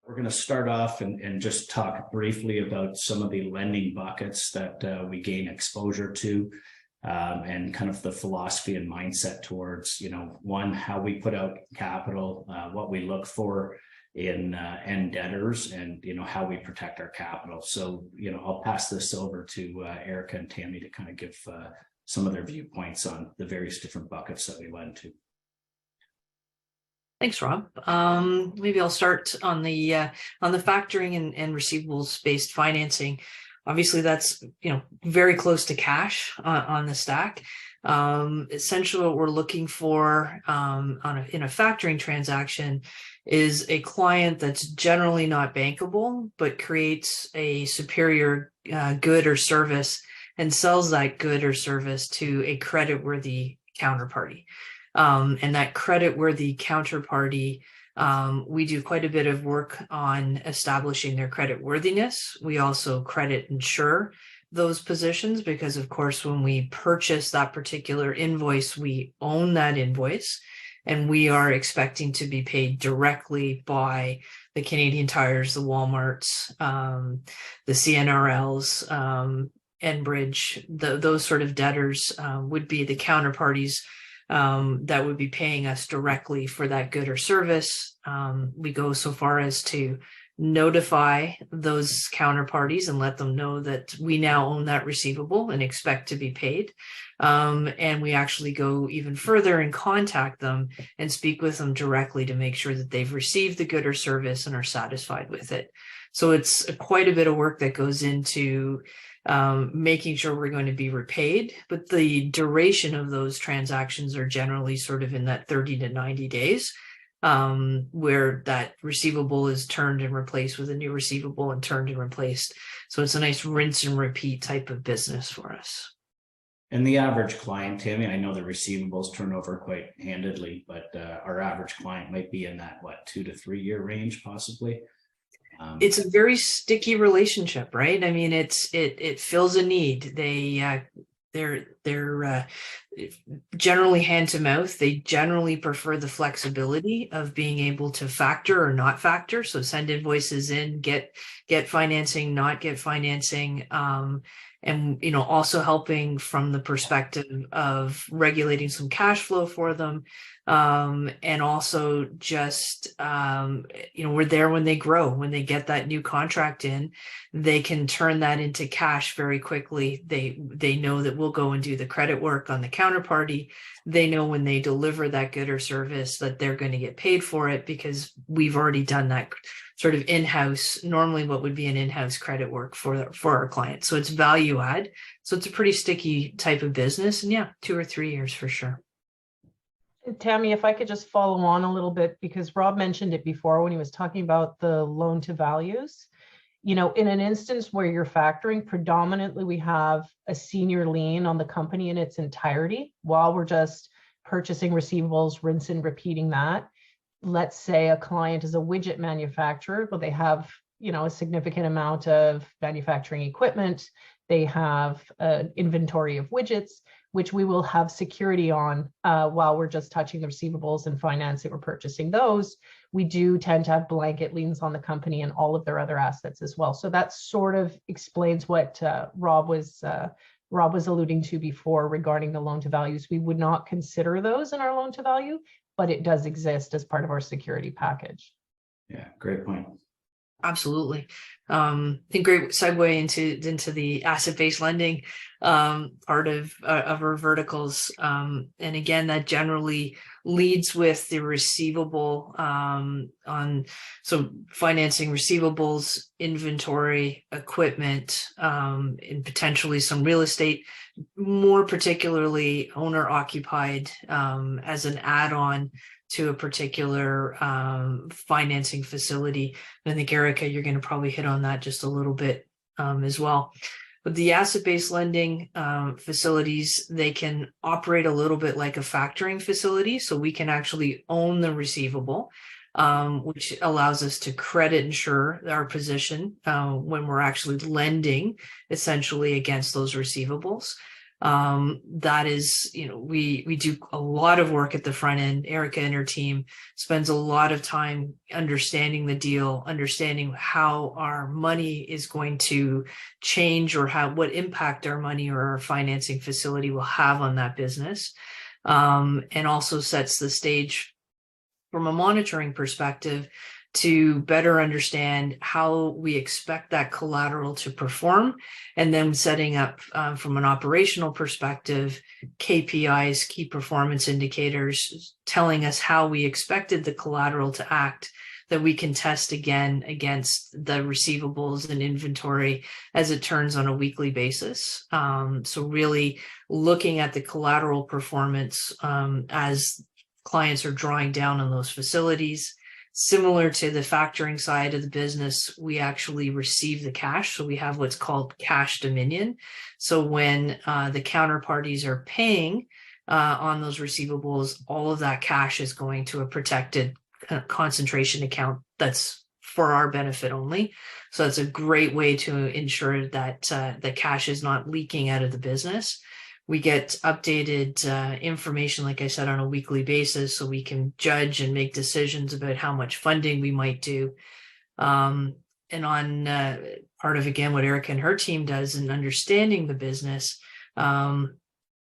We're going to start off and just talk briefly about some of the lending buckets that we gain exposure to, and kind of the philosophy and mindset towards, one, how we put out capital, what we look for in end debtors, and how we protect our capital. So I'll pass this over to Erica and Tammy to kind of give some of their viewpoints on the various different buckets that we lend to. Thanks, Rob. Maybe I'll start on the factoring and receivables based financing. Obviously, that's very close to cash on the stack. Essentially, what we're looking for in a factoring transaction is a client that's generally not bankable, but creates a superior good or service and sells that good or service to a creditworthy counterparty. And that creditworthy counterparty, we do quite a bit of work on establishing their creditworthiness. We also credit insure those positions because, of course, when we purchase that particular invoice, we own that invoice, and we are expecting to be paid directly by the Canadian Tires, the Walmarts, the CNRLs, Enbridge. Those sort of debtors would be the counterparties that would be paying us directly for that good or service. We go so far as to notify those counterparties and let them know that we now own that receivable and expect to be paid. And we actually go even further and contact them and speak with them directly to make sure that they've received the good or service and are satisfied with it. So it's quite a bit of work that goes into making sure we're going to be repaid, but the duration of those transactions are generally sort of in that 30 to 90 days, where that receivable is turned and replaced with a new receivable and turned and replaced. So it's a nice rinse and repeat type of business for us. And the average client, Tammy, I know the receivables turn over quite handedly, but our average client might be in that, 2 to 3 year range, possibly. It's a very sticky relationship, right? I mean, it fills a need. They're generally hand to mouth. They generally prefer the flexibility of being able to factor or not factor. So send invoices in, get financing, not get financing, and also helping from the perspective of regulating some cash flow for them. And also just, we're there when they grow, when they get that new contract in, they can turn that into cash very quickly. They know that we'll go and do the credit work on the counterparty. They know when they deliver that good or service that they're going to get paid for it because we've already done that sort of in-house, normally what would be an in-house credit work for our clients. So it's value add. So it's a pretty sticky type of business. And yeah, 2 or 3 years for sure. Tammy, if I could just follow on a little bit, because Rob mentioned it before when he was talking about the loan to values. In an instance where you're factoring, predominantly we have a senior lien on the company in its entirety while we're just purchasing receivables, rinse and repeating that. Let's say a client is a widget manufacturer, but they have, a significant amount of manufacturing equipment. They have an inventory of widgets, which we will have security on while we're just touching the receivables and financing or purchasing those. We do tend to have blanket liens on the company and all of their other assets as well. So that sort of explains what Rob was alluding to before regarding the loan to values. We would not consider those in our loan to value, but it does exist as part of our security package. Yeah, great point. Absolutely. I think great segue into the asset-based lending part of our verticals. And again, that generally leads with the receivable so financing receivables, inventory, equipment, and potentially some real estate, more particularly owner occupied, as an add-on to a particular financing facility. And I think, Erica, you're going to probably hit on that just a little bit as well. But the asset-based lending facilities, they can operate a little bit like a factoring facility. So we can actually own the receivable, which allows us to credit insure our position when we're actually lending essentially against those receivables. That is, we do a lot of work at the front end. Erica and her team spends a lot of time understanding the deal, understanding how our money is going to change, or what impact our money or our financing facility will have on that business. And also sets the stage from a monitoring perspective to better understand how we expect that collateral to perform, and then setting up from an operational perspective, KPIs, key performance indicators, telling us how we expected the collateral to act, that we can test again against the receivables and inventory as it turns on a weekly basis. So really looking at the collateral performance as clients are drawing down on those facilities. Similar to the factoring side of the business, we actually receive the cash. So we have what's called cash dominion. So when the counterparties are paying on those receivables, all of that cash is going to a protected concentration account that's for our benefit only. So that's a great way to ensure that the cash is not leaking out of the business. We get updated information, like I said, on a weekly basis, so we can judge and make decisions about how much funding we might do. And on part of, again, what Erica and her team does in understanding the business on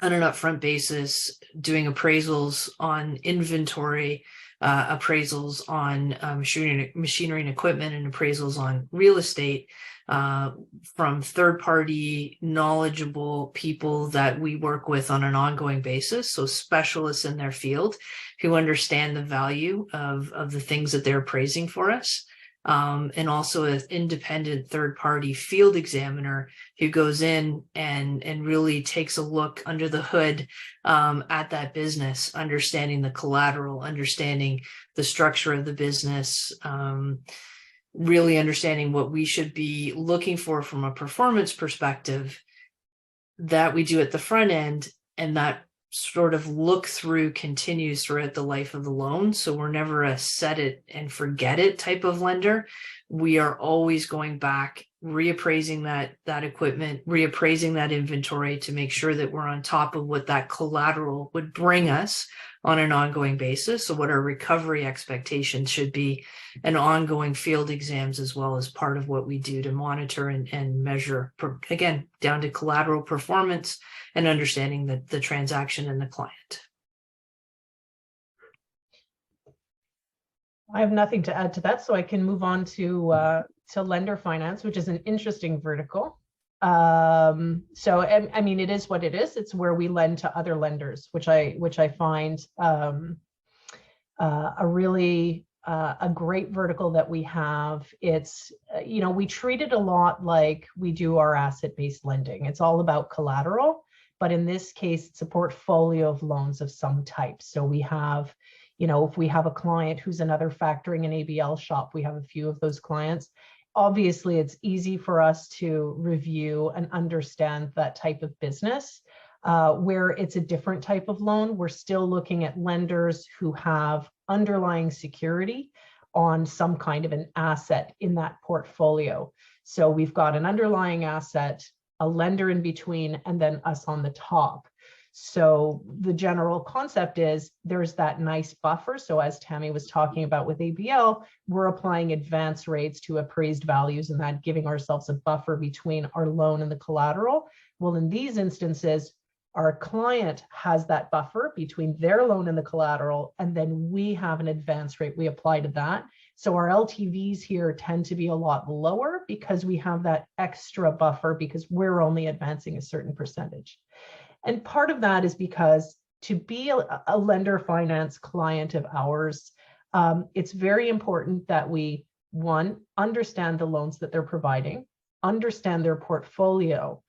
an upfront basis, doing appraisals on inventory, appraisals on machinery and equipment, and appraisals on real estate from third-party knowledgeable people that we work with on an ongoing basis. So specialists in their field who understand the value of the things that they're appraising for us. And also an independent third-party field examiner who goes in and really takes a look under the hood at that business, understanding the collateral, understanding the structure of the business, really understanding what we should be looking for from a performance perspective that we do at the front end, and that sort of look through continues throughout the life of the loan. So we're never a set it and forget it type of lender. We are always going back, reappraising that equipment, reappraising that inventory to make sure that we're on top of what that collateral would bring us on an ongoing basis. So what our recovery expectations should be, and ongoing field exams as well as part of what we do to monitor and measure, again, down to collateral performance and understanding the transaction and the client. I have nothing to add to that, so I can move on to lender finance, which is an interesting vertical. So I mean, it is what it is. It's where we lend to other lenders, which I find a really a great vertical that we have. It's we treat it a lot like we do our asset-based lending. It's all about collateral, but in this case, it's a portfolio of loans of some type. So we have, if we have a client who's another factoring and ABL shop, we have a few of those clients. Obviously, it's easy for us to review and understand that type of business. Where it's a different type of loan, we're still looking at lenders who have underlying security on some kind of an asset in that portfolio. So we've got an underlying asset, a lender in between, and then us on the top. So the general concept is there's that nice buffer. So as Tammy was talking about with ABL, we're applying advance rates to appraised values and that giving ourselves a buffer between our loan and the collateral. Well, in these instances, our client has that buffer between their loan and the collateral, and then we have an advance rate we apply to that. So our LTVs here tend to be a lot lower because we have that extra buffer because we're only advancing a certain percentage. And part of that is because to be a lender finance client of ours, it's very important that we, one, understand the loans that they're providing, understand their portfolio,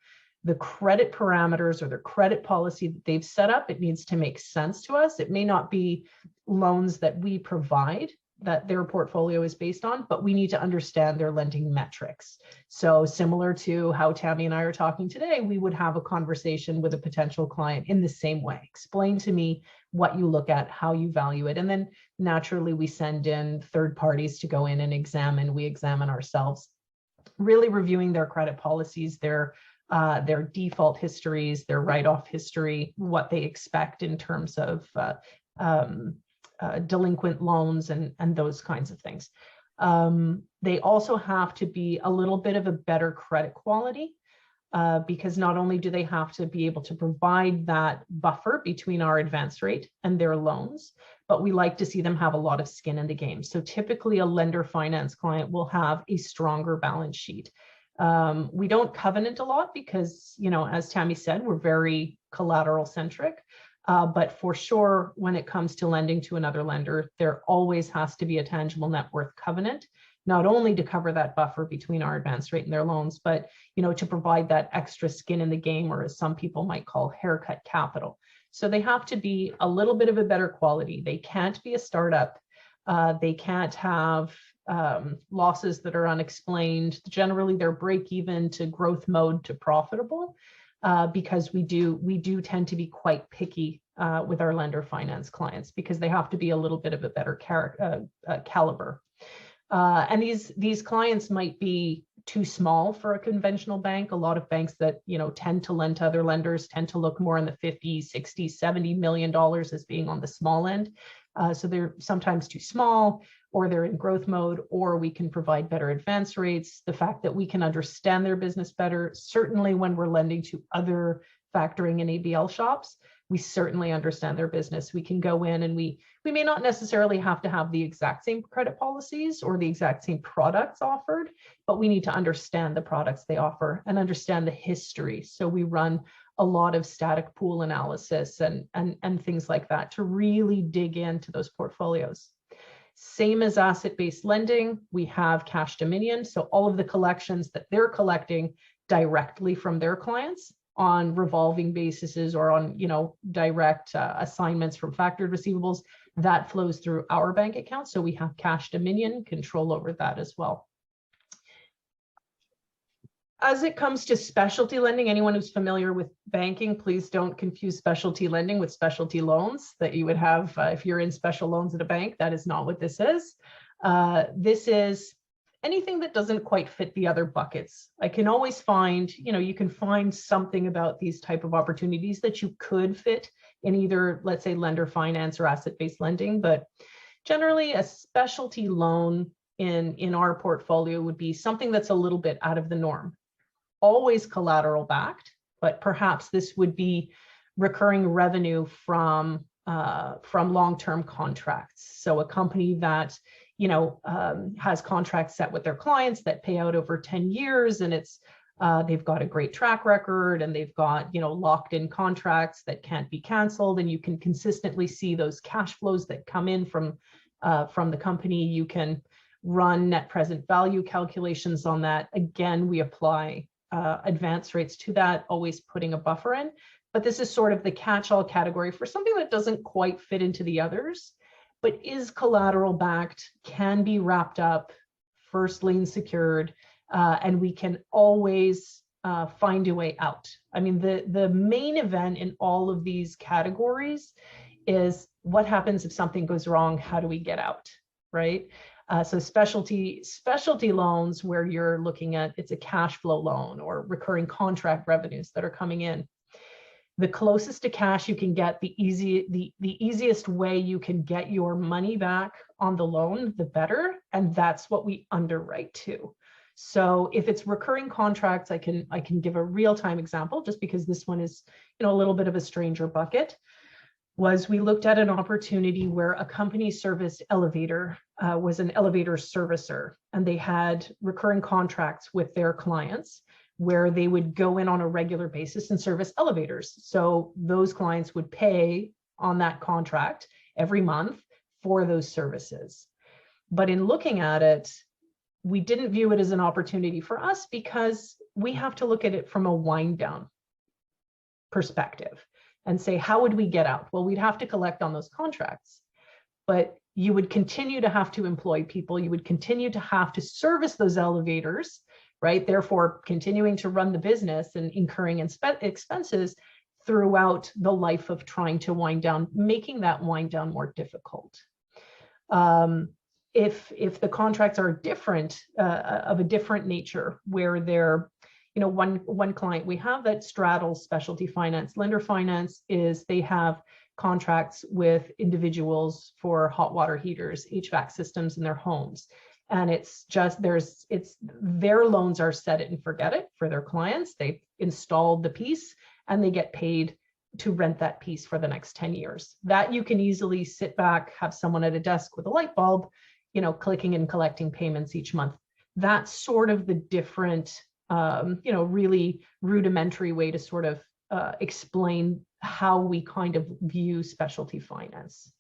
the credit parameters or the credit policy that they've set up. It needs to make sense to us. It may not be loans that we provide that their portfolio is based on, but we need to understand their lending metrics. So similar to how Tammy and I are talking today, we would have a conversation with a potential client in the same way. Explain to me what you look at, how you value it. And then naturally we send in third parties to go in and examine. We examine ourselves, really reviewing their credit policies, their their default histories, their write-off history, what they expect in terms of delinquent loans and those kinds of things. They also have to be a little bit of a better credit quality, because not only do they have to be able to provide that buffer between our advance rate and their loans, but we like to see them have a lot of skin in the game. So typically a lender finance client will have a stronger balance sheet. We don't covenant a lot because, you know, as Tammy said, we're very collateral centric. But for sure, when it comes to lending to another lender, there always has to be a tangible net worth covenant, not only to cover that buffer between our advance rate and their loans, but, you know, to provide that extra skin in the game, or as some people might call haircut capital. So they have to be a little bit of a better quality. They can't be a startup. They can't have losses that are unexplained. Generally, they're break even to growth mode to profitable, because we do tend to be quite picky with our lender finance clients, because they have to be a little bit of a better caliber. And these clients might be too small for a conventional bank. A lot of banks that, you know, tend to lend to other lenders tend to look more in the 50, 60, 70 million dollars as being on the small end. So they're sometimes too small, or they're in growth mode, or we can provide better advance rates. The fact that we can understand their business better, certainly when we're lending to other factoring and ABL shops, we certainly understand their business. We can go in and we may not necessarily have to have the exact same credit policies or the exact same products offered, but we need to understand the products they offer and understand the history. So we run a lot of static pool analysis and things like that to really dig into those portfolios. Same as asset-based lending, we have cash dominion. So all of the collections that they're collecting directly from their clients on revolving bases or on, you know, direct assignments from factored receivables, that flows through our bank account. So we have cash dominion control over that as well. As it comes to specialty lending, anyone who's familiar with banking, please don't confuse specialty lending with specialty loans that you would have if you're in special loans at a bank. That is not what this is. This is anything that doesn't quite fit the other buckets. I can always find, you know, you can find something about these type of opportunities that you could fit in either, let's say, lender finance or asset-based lending, but generally a specialty loan in our portfolio would be something that's a little bit out of the norm. Always collateral backed, but perhaps this would be recurring revenue from long-term contracts. So a company that, you know, has contracts set with their clients that pay out over 10 years, and it's they've got a great track record, and they've got, you know, locked in contracts that can't be canceled, and you can consistently see those cash flows that come in from the company. You can run net present value calculations on that. Again, we apply advance rates to that, always putting a buffer in. But this is sort of the catch-all category for something that doesn't quite fit into the others, but is collateral backed, can be wrapped up, first lien secured, and we can always find a way out. I mean, the main event in all of these categories is what happens if something goes wrong? How do we get out, right? So specialty loans where you're looking at, it's a cash flow loan or recurring contract revenues that are coming in. The closest to cash you can get, the easiest way you can get your money back on the loan, the better. And that's what we underwrite to. So if it's recurring contracts, I can give a real-time example, just because this one is, you know, a little bit of a stranger bucket. Was we looked at an opportunity where a company serviced elevator, was an elevator servicer, and they had recurring contracts with their clients where they would go in on a regular basis and service elevators. So those clients would pay on that contract every month for those services. But in looking at it, we didn't view it as an opportunity for us because we have to look at it from a wind down perspective and say, how would we get out? Well, we'd have to collect on those contracts, but you would continue to have to employ people. You would continue to have to service those elevators, right? Therefore, continuing to run the business and incurring expenses throughout the life of trying to wind down, making that wind down more difficult. If the contracts are different, of a different nature, where they're, one client we have that straddles specialty finance, lender finance, is they have contracts with individuals for hot water heaters, HVAC systems in their homes. And it's just, their loans are set it and forget it for their clients. They've installed the piece and they get paid to rent that piece for the next 10 years. That you can easily sit back, have someone at a desk with a light bulb, clicking and collecting payments each month. That's sort of the different, really rudimentary way to sort of explain how we kind of view specialty finance.